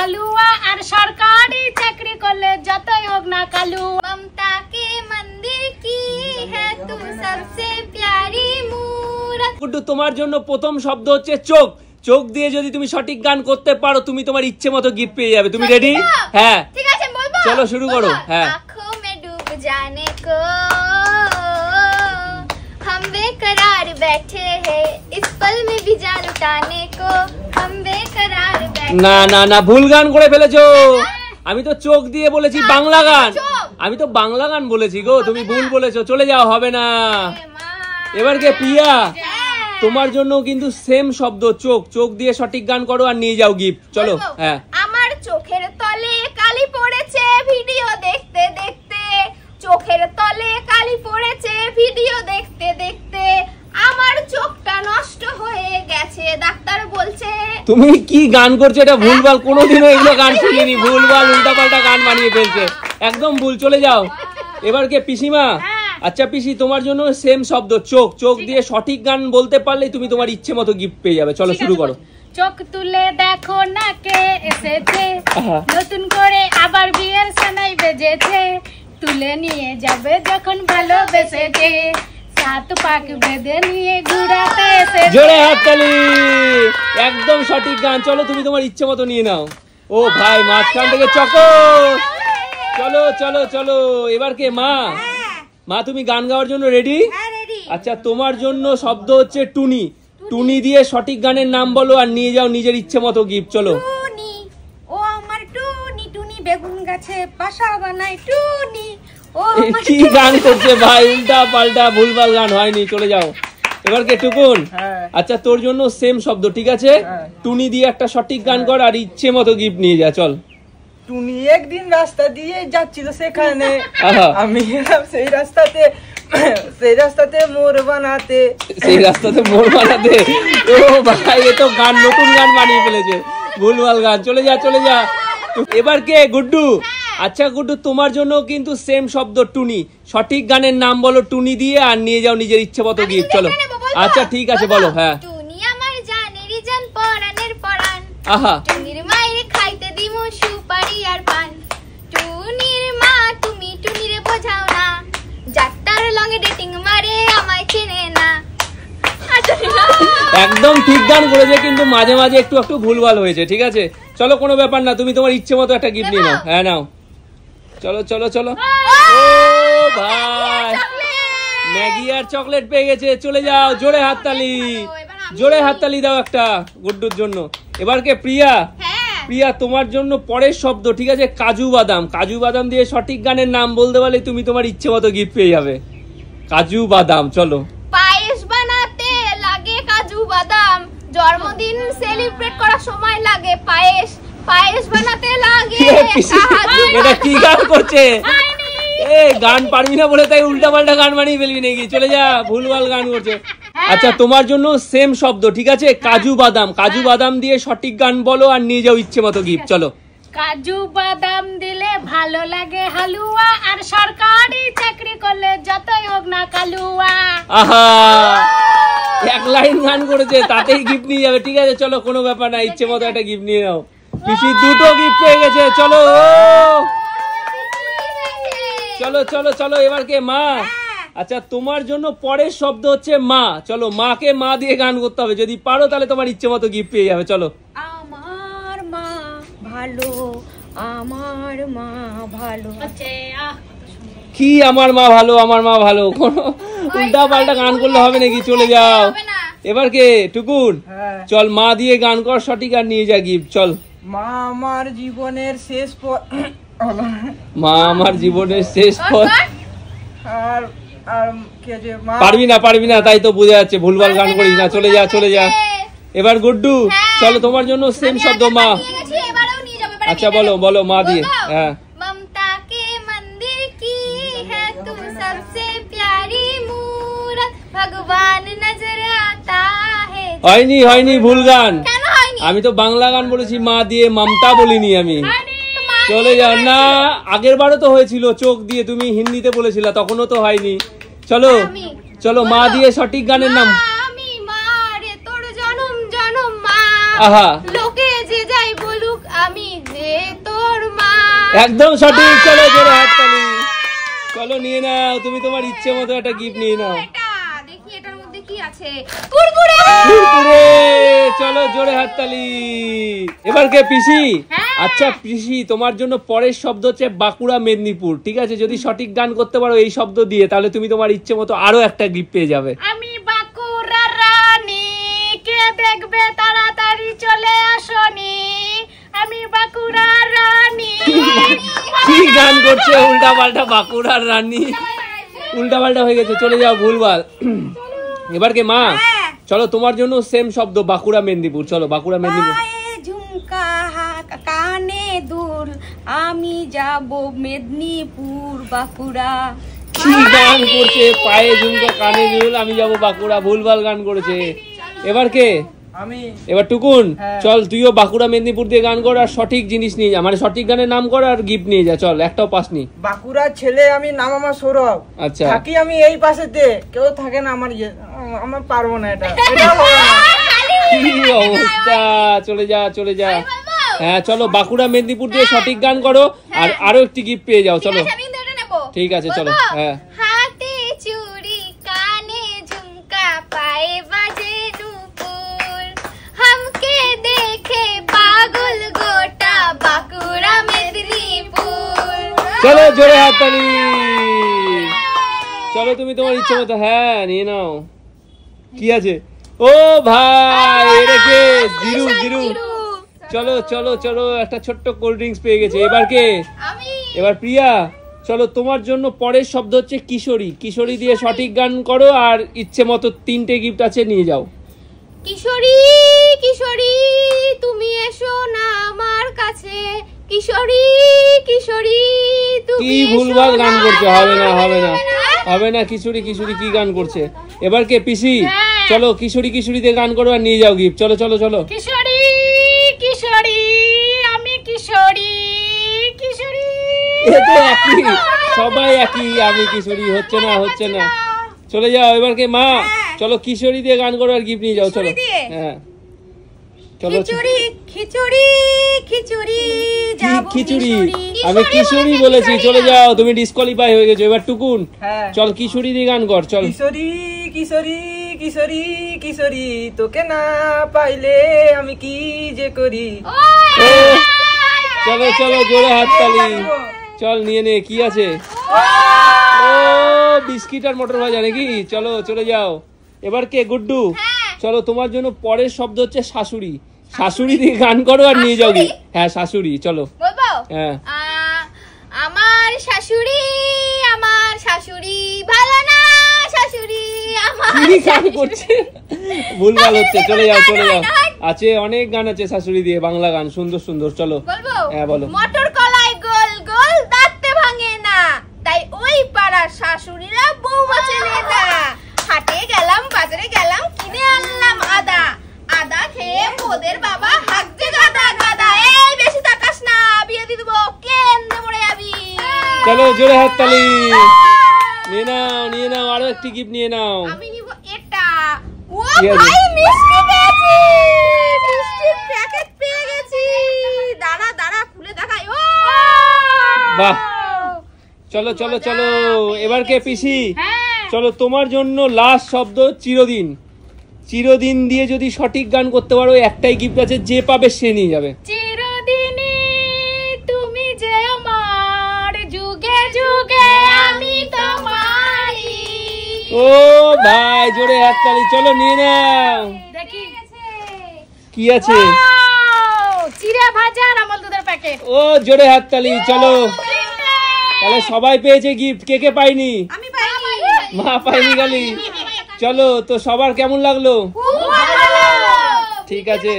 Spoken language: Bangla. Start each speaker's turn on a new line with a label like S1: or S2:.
S1: হালুয়া আর সরকারি চাকরি করলে যতই হোক না কালুয়া।
S2: ममता के मंदिर की है तू सबसे प्यारी मूरत।
S3: গুড্ডু তোমার জন্য প্রথম শব্দ হচ্ছে চোখ। চোখ দিয়ে যদি তুমি সঠিক গান করতে পারো তুমি তোমার ইচ্ছে মতো গিফট পেয়ে যাবে। তুমি রেডি? হ্যাঁ
S2: ঠিক আছে বলবো,
S3: চলো শুরু করো। হ্যাঁ।
S2: आँखों में डूब जाने को हम बेकरार बैठे हैं, इस पल में भी जान लुटाने को हम बेकरार बैठे।
S3: না না না ভুল গান করে ফেলেছো। আমি তো চোখ দিয়ে বলেছি বাংলা গান, আমি তো বাংলা গান বলেছি গো, তুমি ভুল বলেছো। চলে যাও, হবে না। এবার কে প্রিয়া, তোমার জন্য কিন্তু সেম শব্দ চোখ। চোখ দিয়ে সঠিক গান করো আর নিয়ে যাও গিফট। চলো। হ্যাঁ।
S2: আমার চোখের তলে কালি পড়েছে ভিডিও দেখতে দেখতে, চোখের তলে কালি পড়েছে ভিডিও দেখতে দেখতে, আমার চোখটা নষ্ট হয়ে গেছে ডাক্তার বলছে।
S3: তুমি কি গান করছো? এটা ভুলভাল, কোনোদিনও এগুলো গান শুনিনি। ভুলভাল উল্টাপাল্টা গান বানিয়ে ফেলছে, একদম ভুল। চলে যাও। এবার কে পিসিমা? আচ্ছা পিসি, তোমার জন্য সেম শব্দ চোখ। চোখ দিয়ে সঠিক গান বলতে পারলেই তুমি তোমার ইচ্ছে মতো গিফট পেয়ে যাবে। চলো শুরু করো।
S1: চোখ তুলে দেখো না কে এসেছে, নতুন করে আবার বিয়ের সানাই বেজেছে, তুলে নিয়ে যাবে যখন ভালোবেসেছে, সাত পাক বেঁধে নিয়ে ঘুরাতে এসেছে।
S3: জোরে হাততালি, একদম সঠিক গান। চলো তুমি তোমার ইচ্ছে মতো নিয়ে নাও। ও ভাই, মাঝখান থেকে চকর। চলো চলো চলো। এবার কে? মা। মা তুমি গান গাওয়ার জন্য রেডি? আচ্ছা, তোমার জন্য শব্দ হচ্ছে টুনি। টুনি দিয়ে সঠিক গানের নাম বলো আর নিয়ে যাও নিজের ইচ্ছে মতো গিফট। চলো।
S2: টুনি, ও আমার টুনি, টুনি বেগুন গাছে বাসা বানায় টুনি, ও আমার
S3: কি গান করছে ভাই, উল্টা পাল্টা ভুলভাল গান হয়নি। চলে যাও। এবার কে? টুকুন। আচ্ছা, তোর জন্য সেম শব্দ, ঠিক আছে? টুনি দিয়ে একটা সঠিক গান কর আর ইচ্ছে মতো গিফট নিয়ে যা। চল।
S4: টুনি একদিন রাস্তা দিয়ে যাচ্ছিল, সেখানে
S3: আহা।
S4: আমি গেলাম সেই রাস্তাতে মোড় বানাতে।
S3: সেই রাস্তাতে মোড় বানাতে। ও ভাই, এ তো গান, নতুন গান বানিয়ে ফেলেছে, ভুলভাল গান। চলে যা চলে যা। এবার কে? গুড্ডু। আচ্ছা গুড্ডু, তোমার জন্য কিন্তু সেম শব্দ টুনি। সঠিক গানের নাম বলো টুনি দিয়ে আর নিয়ে যাও নিজের ইচ্ছে মতো গিফট। চলো। আচ্ছা ঠিক আছে, বলো। হ্যাঁ।
S2: টুনি আমার জানেরই জান, পরানের পরান,
S3: আহা।
S2: টুনির মায়ের খাইতে দিমু সুপারি আর পান, টুনির মা তুমি টুনিরে বোঝাও না, যাত্রার লঙে ডেটিং মারে আমায় চেনে না।
S3: একদম ঠিক গান করেছে, কিন্তু মাঝে মাঝে একটু একটু ভুলভাল হয়েছে, ঠিক আছে? চলো, কোনো ব্যাপার না, তুমি তোমার ইচ্ছে মতো একটা গিফট নিয়ে নাও। হ্যাঁ নাও। চলো চলো চলো। ও ভাই, ম্যাগি আর চকলেট পেয়ে গেছে। চলে যাও। জোরে হাততালি, জোরে হাততালি দাও একটা গুড্ডুর জন্য। এবার কে? প্রিয়া। প্রিয়া, তোমার জন্য পরের শব্দ, ঠিক আছে? কাজু বাদাম। কাজু বাদাম দিয়ে সঠিক গানের নাম বলতে পারলে তুমি তোমার ইচ্ছে মতো গিফট পেয়ে যাবে। কাজু বাদাম। চলো।
S2: পায়েস বানাতে লাগে কাজু বাদাম, জন্মদিন সেলিব্রেট করার সময় লাগে পায়েস, পায়েস বানাতে লাগে
S3: এটা কি গান করছে? গান পারবি না বলে তাই উল্টা পাল্টা গান বানিয়ে ফেলবি নাকি? চলে যা, ভুলভাল গান করছে। আচ্ছা, তোমার জন্য সেম শব্দ, ঠিক আছে? কাজু বাদাম। কাজু বাদাম দিয়ে সঠিক গান বলো আর নিয়ে যাও ইচ্ছে মতো গিফট। চলো।
S1: কাজু বাদাম দিলে ভালো লাগে হালুয়া আর সরকারি চাকরি করলে যতই হোক না কালুয়া।
S3: আহা, এক লাইন গান করেছে, তাতেই গিফট নিয়ে যাবে। ঠিক আছে, চলো, কোনো ব্যাপার না, ইচ্ছে মতো একটা গিফট নিয়ে নাও। পিসি দুটো গিফট পেয়ে গেছে। চলো চলো চলো চলো। এবার কে? মা। আচ্ছা, তোমার জন্য পরের শব্দ হচ্ছে মা। চলো, মাকে মা দিয়ে গান করতে হবে। যদি পারো তাহলে তোমার ইচ্ছে মতো গিফট পেয়ে যাবে। চলো।
S2: আমার মা ভালো, আমার মা ভালো।
S3: কি আমার মা ভালো, আমার মা ভালো? কোনো উল্টা পাল্টা গান করলে হবে নাকি? চলে যাও। এবার কে? টুকুন। চল, মা দিয়ে গান কর সঠিক আর নিয়ে যা গিফট। চল।
S4: মা আমার জীবনের শেষ পথ,
S3: মা আমার জীবনের শেষ পথ।
S4: আর আর কি আছে? মা
S3: পারবি না, তাই তো বোঝা যাচ্ছে, ভুলভাল গান করিস না। চলে যা চলে যা। এবার গুড্ডু, চলো, তোমার জন্য সেম শব্দ মা। আচ্ছা বলো বলো, মা দিয়ে। হ্যাঁ।
S2: ममता के मंदिर की है तू सबसे प्यारी मूरत, भगवान नजर आता है।
S3: হয়নি হয়নি, ভুল গান।
S2: কেন হয়নি?
S3: আমি তো বাংলা গান বলেছি, মা দিয়ে, মমতা বলিনি আমি। চলে যাও। না, আগের বারও তো হয়েছিল চোখ দিয়ে, তুমি হিন্দিতে বলেছিলা, তখনও তো হয়নি। চলো চলো, মা দিয়ে সঠিক গানের নাম।
S2: আমি মা রে তোর জনম জনম মা,
S3: আহা।
S2: লোকে যে যাই বলুক আমি যে তোর মা।
S3: একদম সঠিক। চলো জোরে হাততালি। চলো নিয়ে নাও, তুমি তোমার ইচ্ছে মতো একটা গিফট নিয়ে নাও।
S2: এটা দেখি এটার মধ্যে কি আছে। কুরকুরে।
S3: কুরকুরে। চলো জোরে হাততালি। এবার কে? পিসি। আচ্ছা পিসি, তোমার জন্য পরের শব্দ হচ্ছে বাঁকুড়া মেদিনীপুর, ঠিক আছে? যদি সঠিক গান করতে পারো এই শব্দ দিয়ে, তাহলে তুমি তোমার ইচ্ছে মতো আরো একটা গিফট পেয়ে যাবে।
S1: আমি বাঁকুড়া রানী, কে দেখবে তাড়াতাড়ি চলে আসনি। আমি বাঁকুড়া রানী।
S3: কি গান করছে? উল্টা পাল্টা বাঁকুড়ার রানী, উল্টা পাল্টা হয়ে গেছে, চলে যাও, ভুলভাল। এবার কে? মা। চলো তোমার জন্য সেম শব্দ বাঁকুড়া মেদিনীপুর। চলো বাঁকুড়া মেদিনীপুর।
S2: ঝুমকা কানে দুল, আমি যাব মেদিনীপুর বাঁকুড়া।
S3: কি গান করছে? পায়ে ঝুমকা কানে দুল, আমি যাব বাঁকুড়া। ভুলভাল গান করেছে। এবার কে?
S4: আমি।
S3: এবার টুকুন,
S4: হ্যাঁ।
S3: চল তুইও বাঁকুড়া মেদিনীপুর দিয়ে গান কর আর সঠিক জিনিস নিয়ে যা, মানে সঠিক গানের নাম কর আর গিফট নিয়ে যা। চল, একটাও পাসনি।
S4: বাঁকুড়ার ছেলে আমি, নাম আমার সৌরভ।
S3: আচ্ছা।
S4: থাকি আমি এই পাশেতে, কেউ থাকে না আমার আমার পারবো না এটা, এটা হবে না।
S3: কি অবস্থা! চলে যা, চলে যা। হ্যাঁ চলো, বাঁকুড়া মেদিনীপুর দিয়ে সঠিক গান করো আর আরো একটি গিফট পেয়ে যাও। চলো ঠিক আছে, চলো। হ্যাঁ।
S2: হাতে চুড়ি, কানে ঝুমকা, পায়ে বাজে নুপুর, হামকে দেখে পাগল গোটা বাঁকুড়া মেদিনীপুর।
S3: চলো জোরে হাততালি। চলো তুমি তোমার ইচ্ছে মতো, হ্যাঁ নিয়ে নাও। কি আছে? ও ভাই, এটা কে? জিরু। জিরু। চলো চলো চলো, একটা ছোট্ট কোল্ড ড্রিঙ্কস পেয়ে গেছে। এবার কে?
S2: আমি।
S3: এবার প্রিয়া। চলো তোমার জন্য পরের শব্দ হচ্ছে কিশোরী। কিশোরী দিয়ে সঠিক গান করো আর ইচ্ছে মতো 3টে গিফট আছে, নিয়ে যাও।
S2: কিশোরী কিশোরী তুমি এসো না আমার কাছে, কিশোরী কিশোরী তুমি
S3: কি ভুলভাল গান করছে, হবে না হবে না হবে না। কিশোরী কিশোরী কি গান করছে? এবার কে? পিসি। চলো কিশোরী কিশোরী দিয়ে গান করো আর নিয়ে যাও গিফট। চলো চলো চলো।
S1: কিশোরী কিশোরী, আমি কিশোরী কিশোরী।
S3: এ তো একই, সবাই একই। আমি কিশোরী, হচ্ছে না হচ্ছে না। চলে যাও। এবার কে? মা। চলো কিশোরী দিয়ে গান করো আর গিফট নিয়ে যাও। চলো। হ্যাঁ চলো।
S2: খিচুড়ি খিচুড়ি খিচুড়ি যাবো
S3: খিচুড়ি।
S2: কিশোরী।
S3: আমি কিশোরী বলেছি, চলে যাও। তুমি ডিসকোয়ালিফাই হয়ে গেছো। এবার টুকুন।
S4: হ্যাঁ।
S3: চল কিশোরী দিয়ে গান কর। চল।
S4: কিশোরী কিশোরী কিশোরী কিশোরী, তোকে না পাইলে আমি কি যে করি।
S3: ও, চলো চলো জোরে হাততালি। চল নিয়ে নে। কি আছে? ও বিস্কিট আর মটর ভাজা নাকি? চলো চলে যাও। এবার কে? গুড্ডু। চলো তোমার জন্য পরের শব্দ হচ্ছে শাশুড়ি। শাশুড়ি দিয়ে গান করো আর নিয়ে যাও। হ্যাঁ শাশুড়ি। চলো।
S2: বলবো?
S3: হ্যাঁ।
S2: আমার শাশুড়ি ভালো না, শাশুড়ি আমার।
S3: কি গান করছে? ভুলভাল হচ্ছে। চলে যাও চলে যাও। আছে অনেক গান আছে শাশুড়ি দিয়ে, বাংলা গান সুন্দর সুন্দর। চলো।
S2: বলবো?
S3: হ্যাঁ বলো।
S2: মটর কলাই গোল গোল দাঁতে ভাঙে না, তাই ওই পাড়ার শাশুড়িরা বৌমা চেনে না। হাটে গেলাম, বাজারে গেলাম, কিনে আনলাম আদা, আদা খেয়ে ওদের বাবা হাঁকছে গাদা গাদা। এই বেশি তাকাস না, বিয়ে দিয়ে দেবো, কেন্দ্রে মরে যাবি।
S3: চলো জোরে হাততালি। নিয়ে নাও নিয়ে নাও, আরো একটি গিফট নিয়ে নাও।
S2: আমি নিব এটা। ও
S3: কি আছে?
S2: ভাই, মিষ্টি পেয়েছি, মিষ্টির প্যাকেট পেয়ে গেছি। দাঁড়া দাঁড়া, খুলে দেখাই। ও
S3: বাহ। চলো চলো চলো। এবার কে? পিসি।
S1: হ্যাঁ।
S3: চলো তোমার জন্য লাস্ট শব্দ চিরদিন। চিরদিন দিয়ে যদি সঠিক গান করতে পারো, একটাই গিফট আছে, যে পাবে সে নিয়ে যাবে।
S1: চিরদিনই তুমি যে আমার, যুগে যুগে আমি তোমারই।
S3: ও ভাই, জোরে হাততালি। চলো নিয়ে নাও।
S1: দেখি
S3: কি আছে?
S1: চিড়া ভাজা আর আমল দুধের প্যাকেট।
S3: ও জোরে হাততালি। চলো, তাহলে সবাই পেয়েছে গিফট, কে কে পাইনি?
S2: আমি পাইনি।
S3: মা পাইনি গালি। চলো, তো সবার কেমন লাগলো?
S2: খুব ভালো।
S3: ঠিক আছে।